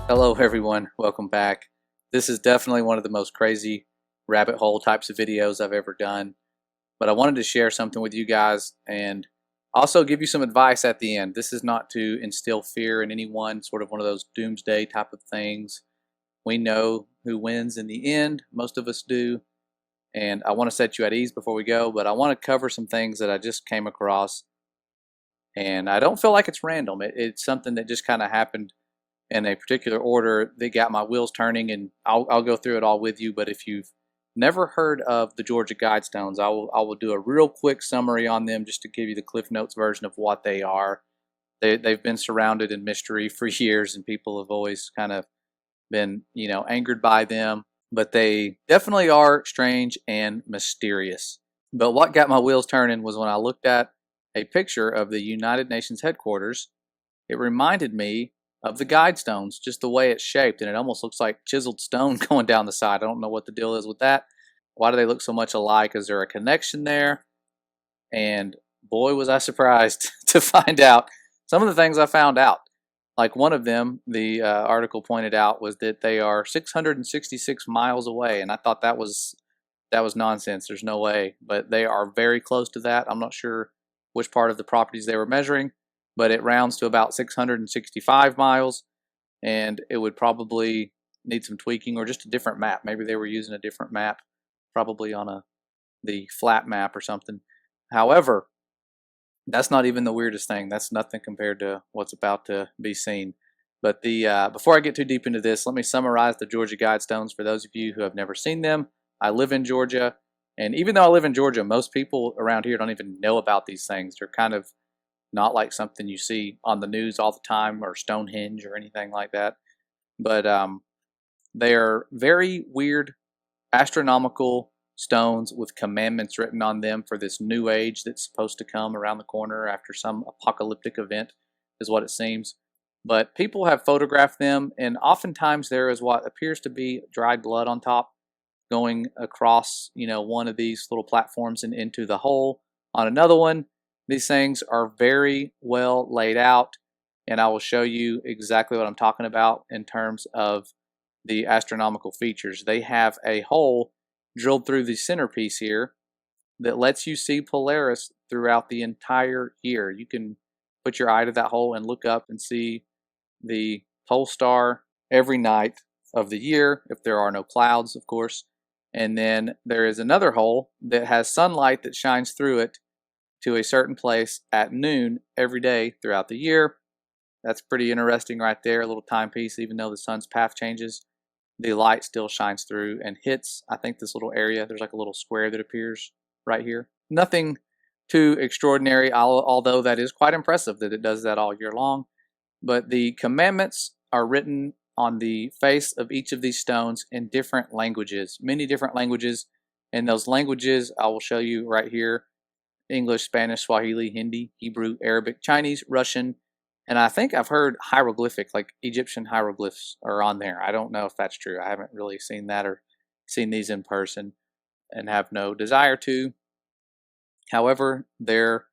Hello everyone, welcome back. This is definitely one of the most crazy rabbit hole types of videos I've ever done, but I wanted to share something with you guys and also give you some advice at the end. This is not to instill fear in anyone, sort of one of those doomsday type of things. We know who wins in the end, most of us do, and I want to set you at ease before we go, but I want to cover some things that I just came across, and I don't feel like it's random. It's something that just kind of happened in a particular order that got my wheels turning, and I'll go through it all with you. But if you've never heard of the Georgia Guidestones, I will do a real quick summary on them just to give you the Cliff Notes version of what they are. They've been surrounded in mystery for years, and people have always kind of been, angered by them. But they definitely are strange and mysterious. But what got my wheels turning was when I looked at a picture of the United Nations headquarters. It reminded me of the Guidestones, just the way it's shaped, and it almost looks like chiseled stone going down the side. I don't know what the deal is with that. Why do they look so much alike? Is there a connection there? And boy, was I surprised to find out some of the things I found out. Like one of them, the article pointed out, was that they are 666 miles away, and I thought that was nonsense. There's no way, but they are very close to that. I'm not sure which part of the properties they were measuring, but it rounds to about 665 miles, and it would probably need some tweaking or just a different map. Maybe they were using a different map, probably on the flat map or something. However, that's not even the weirdest thing. That's nothing compared to what's about to be seen. But before I get too deep into this, let me summarize the Georgia Guidestones for those of you who have never seen them. I live in Georgia, and even though I live in Georgia, most people around here don't even know about these things. They're kind of not like something you see on the news all the time, or Stonehenge or anything like that. But they are very weird astronomical stones with commandments written on them for this new age that's supposed to come around the corner after some apocalyptic event, is what it seems. But people have photographed them, and oftentimes there is what appears to be dried blood on top going across, one of these little platforms and into the hole on another one. These things are very well laid out, and I will show you exactly what I'm talking about in terms of the astronomical features. They have a hole drilled through the centerpiece here that lets you see Polaris throughout the entire year. You can put your eye to that hole and look up and see the pole star every night of the year, if there are no clouds, of course. And then there is another hole that has sunlight that shines through it to a certain place at noon every day throughout the year. That's pretty interesting right there, a little timepiece. Even though the sun's path changes, the light still shines through and hits, I think, this little area. There's like a little square that appears right here. Nothing too extraordinary, although that is quite impressive that it does that all year long. But the commandments are written on the face of each of these stones in different languages, many different languages. And those languages I will show you right here: English, Spanish, Swahili, Hindi, Hebrew, Arabic, Chinese, Russian, and I think I've heard hieroglyphic, like Egyptian hieroglyphs are on there. I don't know if that's true. I haven't really seen that or seen these in person, and have no desire to. However, there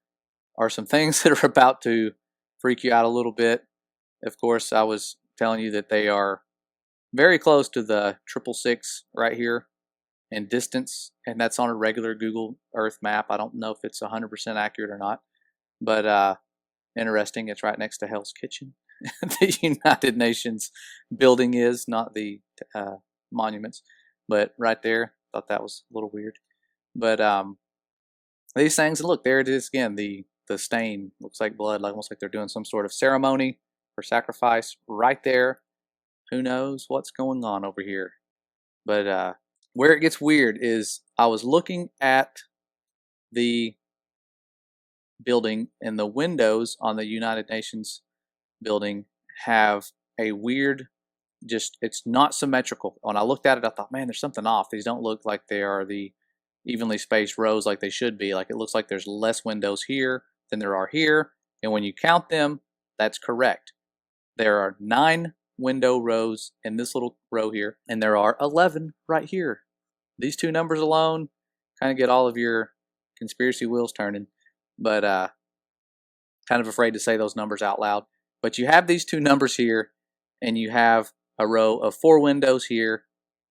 are some things that are about to freak you out a little bit. Of course, I was telling you that they are very close to the 666 right here in distance, and that's on a regular Google Earth map. I don't know if it's 100% accurate or not, but interesting. It's right next to Hell's Kitchen. The United Nations building is, not the monuments, but right there. Thought that was a little weird. But these things, and look, there it is again. The stain looks like blood, like almost like they're doing some sort of ceremony or sacrifice right there. Who knows what's going on over here? But where it gets weird is I was looking at the building, and the windows on the United Nations building have a weird, it's not symmetrical. When I looked at it, I thought, man, there's something off. These don't look like they are the evenly spaced rows like they should be. Like, it looks like there's less windows here than there are here, and when you count them, that's correct. There are 9 window rows in this little row here, and there are 11 right here. These two numbers alone kind of get all of your conspiracy wheels turning, but kind of afraid to say those numbers out loud. But you have these two numbers here, and you have a row of 4 windows here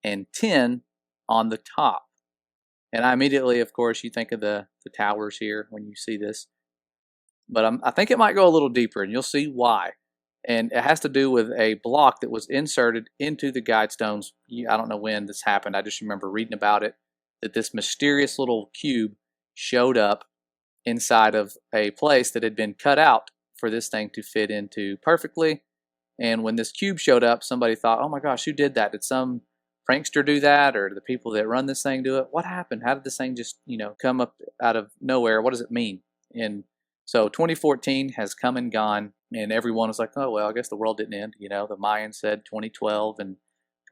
and 10 on the top. And I immediately, of course, you think of the towers here when you see this. But I think it might go a little deeper, and you'll see why. And it has to do with a block that was inserted into the Guidestones. I don't know when this happened. I just remember reading about it, that this mysterious little cube showed up inside of a place that had been cut out for this thing to fit into perfectly. And when this cube showed up, somebody thought, oh my gosh, who did that? Did some prankster do that? Or the people that run this thing do it? What happened? How did this thing just, come up out of nowhere? What does it mean? And so 2014 has come and gone, and everyone was like, oh, well, I guess the world didn't end. The Mayans said 2012, and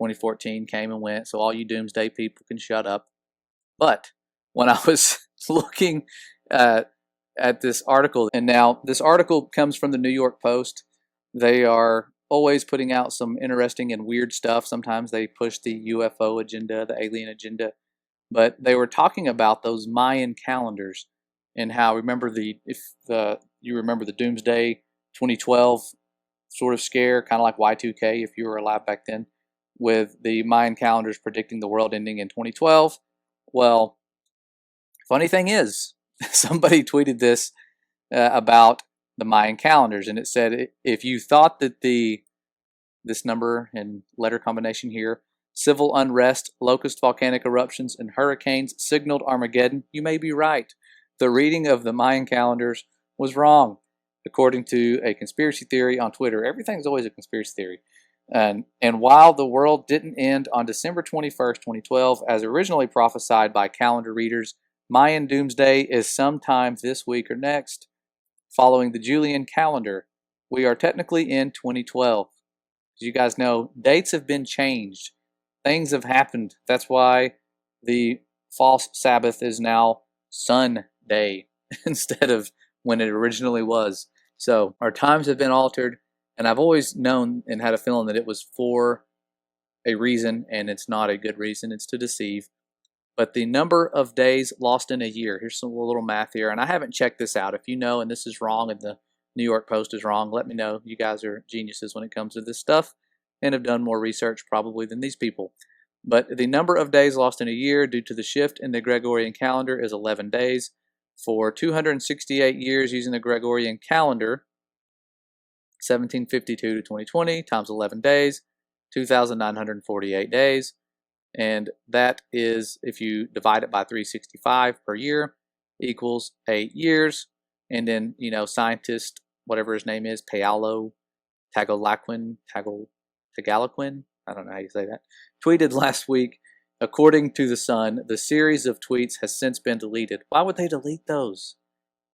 2014 came and went, so all you doomsday people can shut up. But when I was looking at this article, and now this article comes from the New York Post. They are always putting out some interesting and weird stuff. Sometimes they push the UFO agenda, the alien agenda. But they were talking about those Mayan calendars and how, you remember the Doomsday 2012 sort of scare, kind of like Y2K if you were alive back then, with the Mayan calendars predicting the world ending in 2012. Well, funny thing is, somebody tweeted this about the Mayan calendars, and it said, if you thought that this number and letter combination here, civil unrest, locust volcanic eruptions, and hurricanes signaled Armageddon, you may be right. The reading of the Mayan calendars was wrong, according to a conspiracy theory on Twitter. Everything's always a conspiracy theory. And while the world didn't end on December 21st, 2012, as originally prophesied by calendar readers, Mayan doomsday is sometime this week or next. Following the Julian calendar, we are technically in 2012. As you guys know, dates have been changed. Things have happened. That's why the false Sabbath is now Sunday instead of when it originally was. So our times have been altered, and I've always known and had a feeling that it was for a reason, and it's not a good reason. It's to deceive. But the number of days lost in a year, here's some little math here, and I haven't checked this out. If you know and this is wrong and the New York Post is wrong, let me know. You guys are geniuses when it comes to this stuff and have done more research probably than these people. But the number of days lost in a year due to the shift in the Gregorian calendar is 11 days. For 268 years using the Gregorian calendar, 1752 to 2020 times 11 days, 2,948 days. And that is, if you divide it by 365 per year, equals 8 years. And then, scientist, whatever his name is, Tagaloquin, I don't know how you say that, tweeted last week, according to The Sun, the series of tweets has since been deleted. Why would they delete those?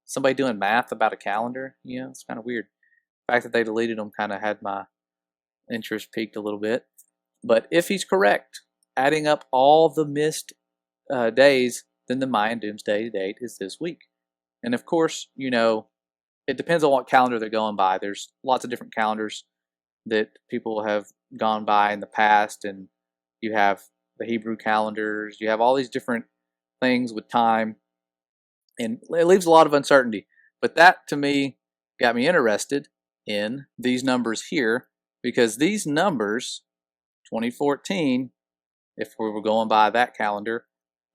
Somebody doing math about a calendar? It's kind of weird. The fact that they deleted them kind of had my interest peaked a little bit. But if he's correct, adding up all the missed days, then the Mayan doomsday date is this week. And of course, it depends on what calendar they're going by. There's lots of different calendars that people have gone by in the past, and you have the Hebrew calendars, you have all these different things with time, and it leaves a lot of uncertainty. But that, to me, got me interested in these numbers here, because these numbers, 2014, if we were going by that calendar,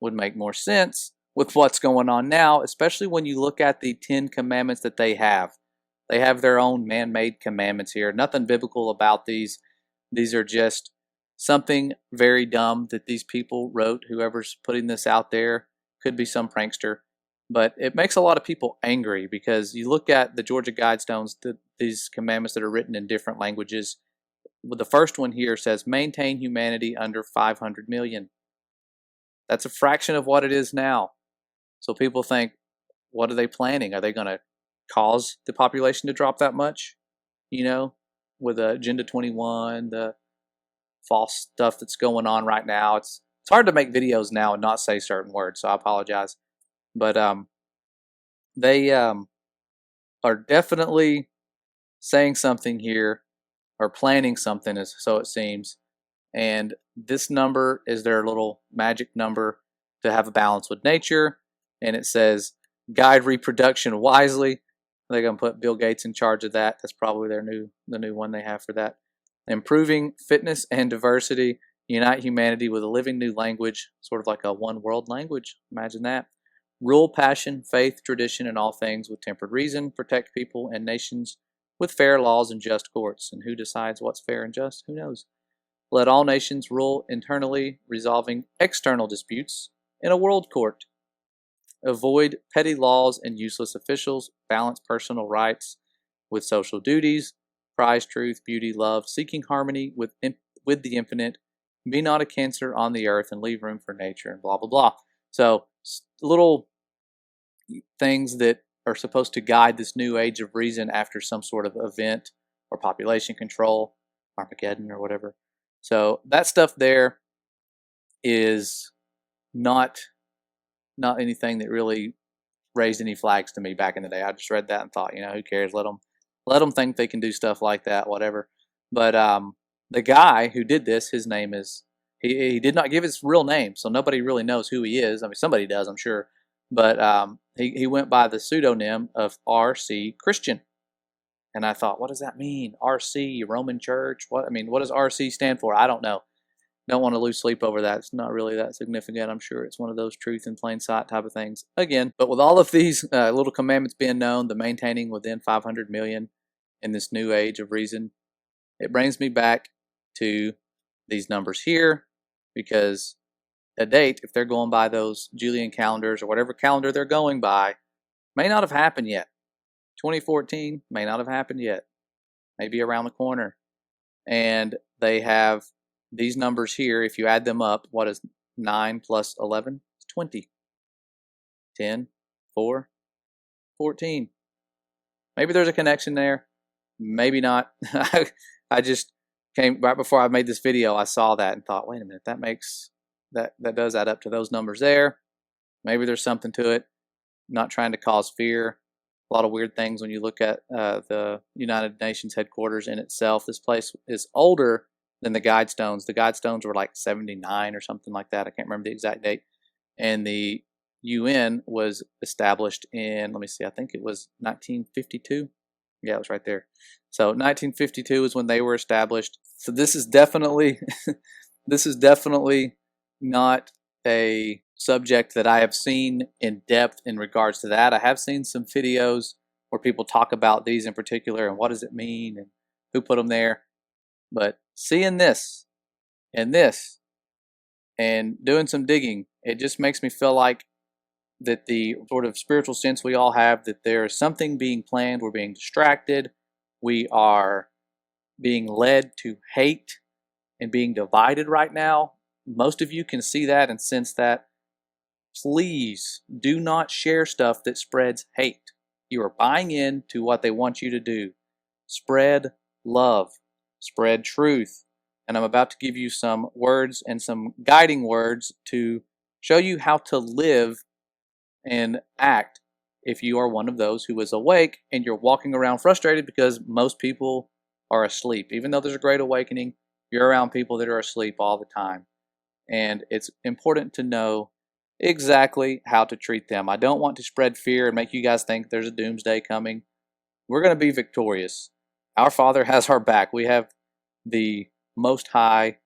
would make more sense with what's going on now, especially when you look at the 10 commandments that they have. They have their own man-made commandments here. Nothing biblical about these. These are just something very dumb that these people wrote. Whoever's putting this out there could be some prankster. But it makes a lot of people angry, because you look at the Georgia Guidestones, these commandments that are written in different languages. The first one here says, maintain humanity under 500 million. That's a fraction of what it is now. So people think, what are they planning? Are they going to cause the population to drop that much? With Agenda 21, the false stuff that's going on right now. It's hard to make videos now and not say certain words, so I apologize. But they are definitely saying something here, or planning something, so it seems. And this number is their little magic number to have a balance with nature. And it says, guide reproduction wisely. They're going to put Bill Gates in charge of that. That's probably the new one they have for that. Improving fitness and diversity, unite humanity with a living new language, sort of like a one world language. Imagine that. Rule passion, faith, tradition, and all things with tempered reason. Protect people and nations with fair laws and just courts. And who decides what's fair and just? Who knows? Let all nations rule internally, resolving external disputes in a world court. Avoid petty laws and useless officials. Balance personal rights with social duties. Prize truth, beauty, love, seeking harmony with the infinite. Be not a cancer on the earth and leave room for nature, and blah, blah, blah. So, little things that are supposed to guide this new age of reason after some sort of event or population control, Armageddon or whatever. So, that stuff there is not anything that really raised any flags to me back in the day. I just read that and thought, who cares? Let them think they can do stuff like that, whatever. But the guy who did this, his name is, he did not give his real name, so nobody really knows who he is. I mean, somebody does, I'm sure. But he went by the pseudonym of R.C. Christian. And I thought, what does that mean? R.C., Roman Church? What does R.C. stand for? I don't know. Don't want to lose sleep over that. It's not really that significant. I'm sure it's one of those truth in plain sight type of things. Again, but with all of these little commandments being known, the maintaining within 500 million in this new age of reason, it brings me back to these numbers here, because a date, if they're going by those Julian calendars or whatever calendar they're going by, may not have happened yet. 2014 may not have happened yet. Maybe around the corner. And they have these numbers here. If you add them up, what is 9 plus 11? It's 20. 10, 4, 14. Maybe there's a connection there. Maybe not. I just came right before I made this video. I saw that and thought, wait a minute, that does add up to those numbers there. Maybe there's something to it. Not trying to cause fear. A lot of weird things when you look at the United Nations headquarters in itself. This place is older than the Guidestones. The Guidestones were like 79 or something like that. I can't remember the exact date. And the UN was established in, let me see, I think it was 1952. Yeah, it was right there. So 1952 is when they were established. So this is definitely not a subject that I have seen in depth in regards to that. I have seen some videos where people talk about these in particular and what does it mean and who put them there. But seeing this and this and doing some digging, it just makes me feel like that the sort of spiritual sense we all have, that there is something being planned, we're being distracted, we are being led to hate and being divided right now. Most of you can see that and sense that. Please do not share stuff that spreads hate. You are buying into what they want you to do. Spread love, spread truth. And I'm about to give you some words and some guiding words to show you how to live and act if you are one of those who is awake and you're walking around frustrated because most people are asleep. Even though there's a great awakening, you're around people that are asleep all the time. And it's important to know exactly how to treat them. I don't want to spread fear and make you guys think there's a doomsday coming. We're going to be victorious. Our Father has our back. We have the Most High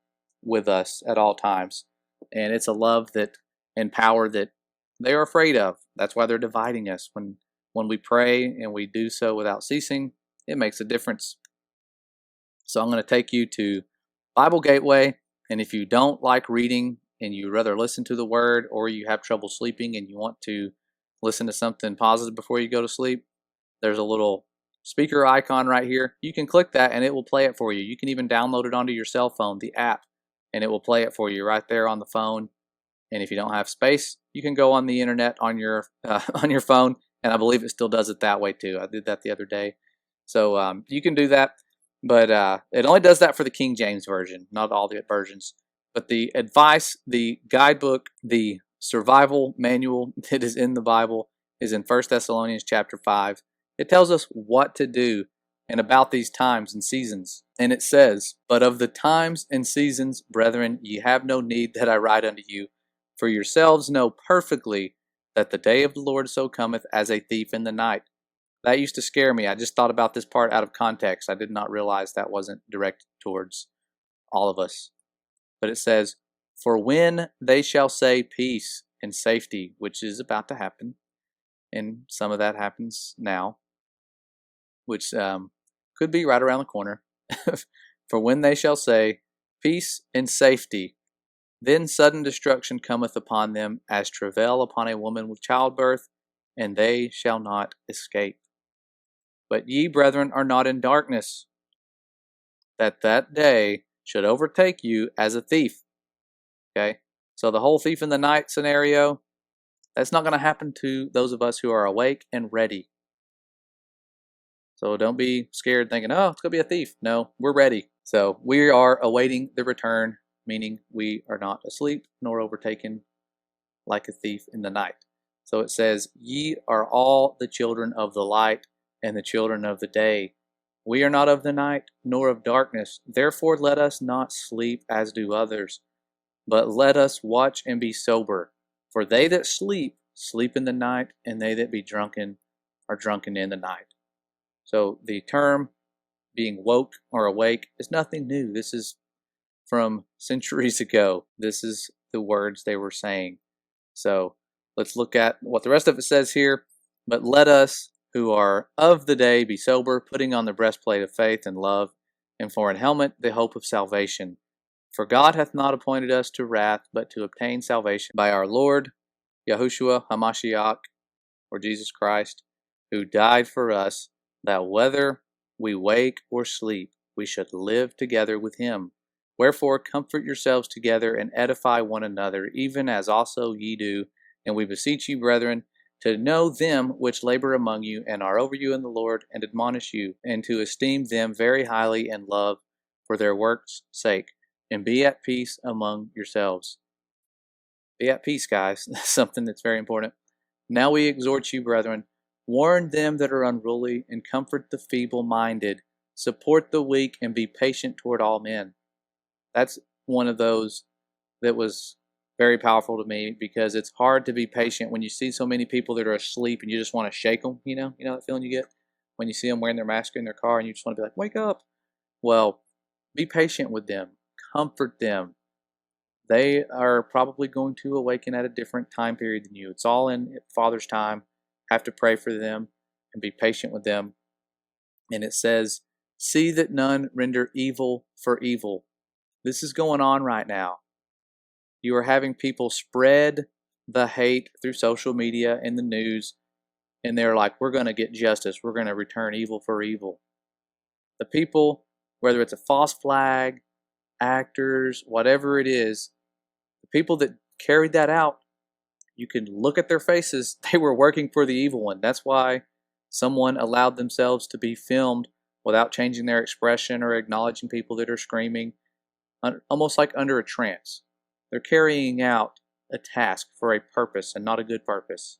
with us at all times. And it's a love that and power that they are afraid of. That's why they're dividing us. When we pray and we do so without ceasing, it makes a difference. So I'm going to take you to Bible Gateway. And if you don't like reading and you rather listen to the Word, or you have trouble sleeping and you want to listen to something positive before you go to sleep, there's a little speaker icon right here. You can click that and it will play it for you. You can even download it onto your cell phone, the app, and it will play it for you right there on the phone. And if you don't have space, you can go on the internet on your phone, and I believe it still does it that way too. I did that the other day. So you can do that, but it only does that for the King James Version, not all the versions. But the advice, the guidebook, the survival manual that is in the Bible is in 1 Thessalonians chapter 5. It tells us what to do and about these times and seasons. And it says, "But of the times and seasons, brethren, ye have no need that I write unto you. For yourselves know perfectly that the day of the Lord so cometh as a thief in the night. That used to scare me. I just thought about this part out of context. I did not realize that wasn't directed towards all of us. But it says, "For when they shall say peace and safety," which is about to happen, and some of that happens now, which could be right around the corner. "For when they shall say peace and safety, then sudden destruction cometh upon them as travail upon a woman with childbirth, and they shall not escape. But ye, brethren, are not in darkness, that that day should overtake you as a thief." Okay? So the whole thief in the night scenario, that's not going to happen to those of us who are awake and ready. So don't be scared thinking, oh, it's going to be a thief. No, we're ready. So we are awaiting the return, meaning we are not asleep nor overtaken like a thief in the night. So it says, "Ye are all the children of the light and the children of the day. We are not of the night nor of darkness. Therefore let us not sleep as do others, but let us watch and be sober. For they that sleep, sleep in the night, and they that be drunken are drunken in the night." So the term being woke or awake is nothing new. This is from centuries ago. This is the words they were saying. So let's look at what the rest of it says here. "But let us who are of the day be sober, putting on the breastplate of faith and love, and for an helmet the hope of salvation. For God hath not appointed us to wrath, but to obtain salvation by our Lord Yahushua HaMashiach," or Jesus Christ, "who died for us, that whether we wake or sleep, we should live together with him. Wherefore comfort yourselves together and edify one another, even as also ye do. And we beseech you, brethren, to know them which labor among you and are over you in the Lord, and admonish you, and to esteem them very highly in love for their works' sake, and be at peace among yourselves." Be at peace, guys. That's something that's very important. "Now we exhort you, brethren, warn them that are unruly, and comfort the feeble-minded. Support the weak, and be patient toward all men." That's one of those that was very powerful to me, because it's hard to be patient when you see so many people that are asleep and you just want to shake them. You know that feeling you get when you see them wearing their mask in their car and you just want to be like, wake up. Well, be patient with them, comfort them. They are probably going to awaken at a different time period than you. It's all in Father's time. Have to pray for them and be patient with them. And it says, "See that none render evil for evil." This is going on right now. You are having people spread the hate through social media and the news, and they're like, we're going to get justice. We're going to return evil for evil. The people, whether it's a false flag, actors, whatever it is, the people that carried that out, you can look at their faces. They were working for the evil one. That's why someone allowed themselves to be filmed without changing their expression or acknowledging people that are screaming, almost like under a trance. They're carrying out a task for a purpose and not a good purpose.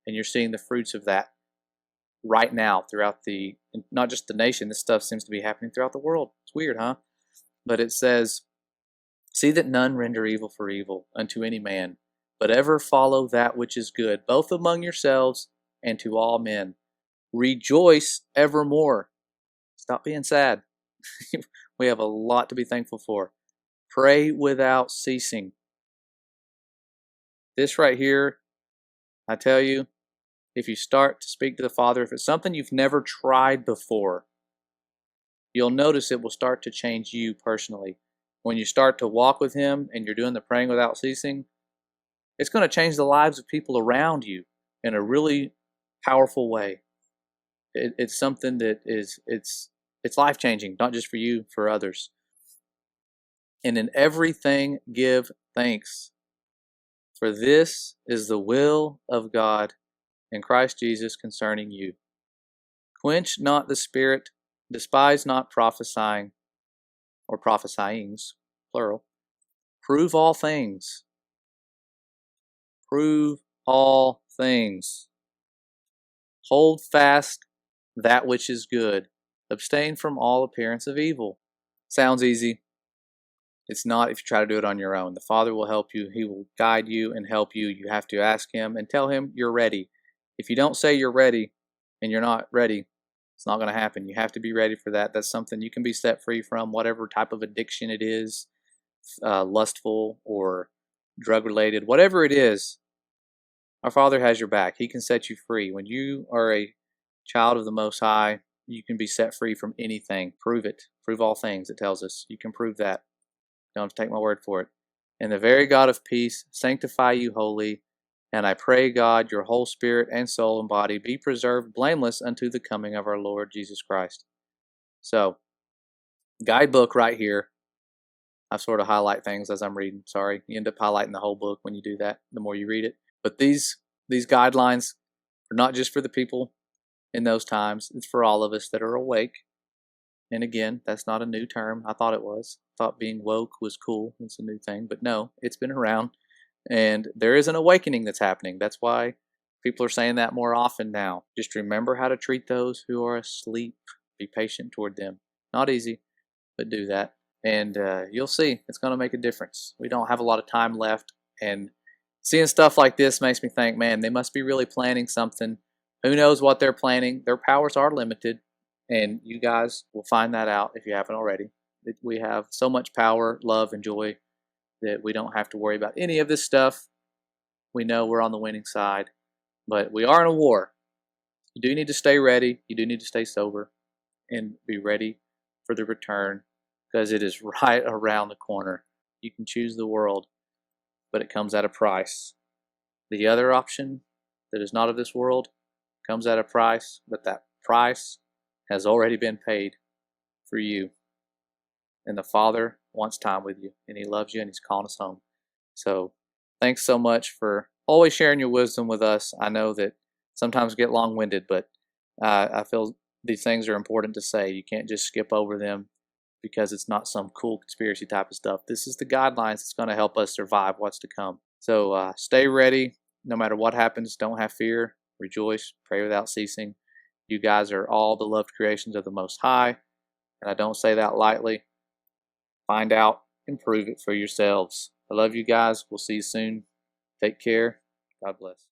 And you're seeing the fruits of that right now throughout not just the nation. This stuff seems to be happening throughout the world. It's weird, huh? But it says, "See that none render evil for evil unto any man, but ever follow that which is good, both among yourselves and to all men. Rejoice evermore." Stop being sad. We have a lot to be thankful for. "Pray without ceasing." This right here, I tell you, if you start to speak to the Father, if it's something you've never tried before, you'll notice it will start to change you personally. When you start to walk with Him and you're doing the praying without ceasing, it's going to change the lives of people around you in a really powerful way. It's something that it's life-changing, not just for you, for others. "And in everything give thanks, for this is the will of God in Christ Jesus concerning you. Quench not the spirit, despise not prophesying," or prophesyings, plural. "Prove all things." Prove all things. "Hold fast that which is good. Abstain from all appearance of evil." Sounds easy. It's not if you try to do it on your own. The Father will help you. He will guide you and help you. You have to ask Him and tell Him you're ready. If you don't say you're ready, and you're not ready, it's not going to happen. You have to be ready for that. That's something you can be set free from, whatever type of addiction it is, lustful or drug related, whatever it is. Our Father has your back. He can set you free. When you are a child of the Most High, you can be set free from anything. Prove it. Prove all things, it tells us. You can prove that. Don't have to take my word for it. And the very God of peace sanctify you wholly. And I pray, God, your whole spirit and soul and body be preserved blameless unto the coming of our Lord Jesus Christ. So, guidebook right here. I sort of highlight things as I'm reading. Sorry, you end up highlighting the whole book when you do that, the more you read it. But these guidelines are not just for the people in those times. It's for all of us that are awake. And again, that's not a new term. I thought it was. I thought being woke was cool. It's a new thing. But no, it's been around. And there is an awakening that's happening. That's why people are saying that more often now. Just remember how to treat those who are asleep. Be patient toward them. Not easy, but do that. And you'll see it's going to make a difference. We don't have a lot of time left. And seeing stuff like this makes me think, man, they must be really planning something. Who knows what they're planning? Their powers are limited. And you guys will find that out if you haven't already. We have so much power, love, and joy that we don't have to worry about any of this stuff. We know we're on the winning side, but we are in a war. You do need to stay ready. You do need to stay sober and be ready for the return, because it is right around the corner. You can choose the world, but it comes at a price. The other option that is not of this world comes at a price, but that price has already been paid for you. And the Father wants time with you, and He loves you, and He's calling us home. So thanks so much for always sharing your wisdom with us. I know that sometimes we get long-winded, but I feel these things are important to say. You can't just skip over them because it's not some cool conspiracy type of stuff. This is the guidelines that's going to help us survive what's to come. So stay ready. No matter what happens, don't have fear. Rejoice. Pray without ceasing. You guys are all the loved creations of the Most High, and I don't say that lightly. Find out and prove it for yourselves. I love you guys. We'll see you soon. Take care. God bless.